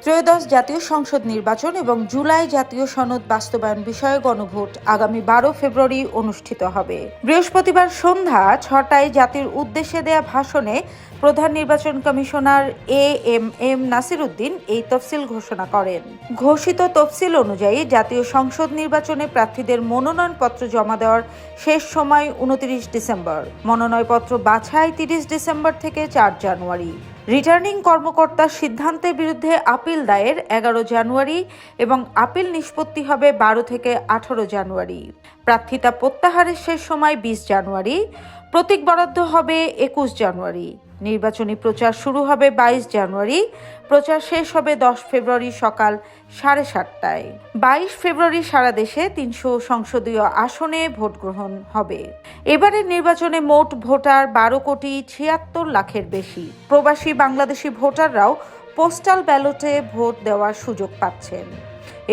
ত্রয়োদশ জাতীয় সংসদ নির্বাচন এবং জুলাই জাতীয় সনদ বাস্তবায়ন বিষয়ে গণভোট আগামী 12 ফেব্রুয়ারি অনুষ্ঠিত হবে। বৃহস্পতিবার সন্ধ্যা 6টায় জাতির উদ্দেশ্যে দেয়া ভাষণে প্রধান নির্বাচন কমিশনার এম নাসির উদ্দিন এই তফসিল ঘোষণা করেন। ঘোষিত তফসিল অনুযায়ী জাতীয় সংসদ নির্বাচনে প্রার্থীদের মনোনয়নপত্র জমা দেওয়ার শেষ সময় 29 ডিসেম্বর, মনোনয়নপত্র বাছাই 30 ডিসেম্বর থেকে 4 জানুয়ারি। রিটার্নিং কর্মকর্তার সিদ্ধান্তের বিরুদ্ধে আপিল দায়ের 11 জানুয়ারি এবং আপিল নিষ্পত্তি হবে 12 থেকে 18 জানুয়ারি। প্রার্থিতা প্রত্যাহারের শেষ সময় 20 জানুয়ারি। প্রতীক বরাদ্দ হবে 21 জানুয়ারি। নির্বাচনী প্রচার শুরু হবে 22 জানুয়ারি। প্রচার শেষ হবে 10 ফেব্রুয়ারি সকাল 7:30টায়। 22 ফেব্রুয়ারি সারা দেশে 300 সংসদীয় আসনে ভোট গ্রহণ হবে। এবারের নির্বাচনে মোট ভোটার 12,76,00,000-এর বেশি। প্রবাসী বাংলাদেশি ভোটাররাও পোস্টাল ব্যালটে ভোট দেওয়ার সুযোগ পাচ্ছেন।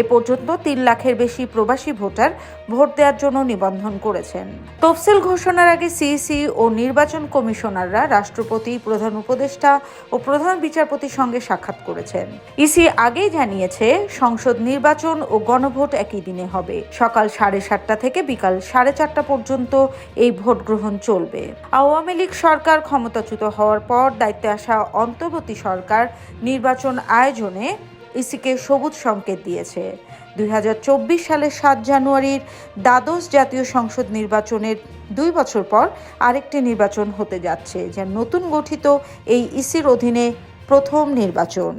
এ পর্যন্ত 3 লাখের বেশি প্রবাসী ভোটার ভোট দেওয়ার জন্য নিবন্ধন করেছেন। তফসিল ঘোষণার আগে সিইসি ও নির্বাচন কমিশনাররা রাষ্ট্রপতি, প্রধান উপদেষ্টা ও প্রধান বিচারপতির সঙ্গে সাক্ষাৎ করেছেন। ইসি আগেই জানিয়েছে সংসদ নির্বাচন ও গণভোট একই দিনে হবে। সকাল 7:30টা থেকে বিকাল 4:30টা পর্যন্ত এই ভোট গ্রহণ চলবে। আওয়ামী লীগ সরকার ক্ষমতাচ্যুত হওয়ার পর দায়িত্বে আসা অন্তর্বর্তী সরকার নির্বাচন আয়োজনে ইসিকে সবুজ সংকেত দিয়েছে। 2024 সালের 7 জানুয়ারির দ্বাদশ জাতীয় সংসদ নির্বাচনের 2 বছর পর আরেকটি নির্বাচন হতে যাচ্ছে, যা নতুন গঠিত এই ইসির অধীনে প্রথম নির্বাচন।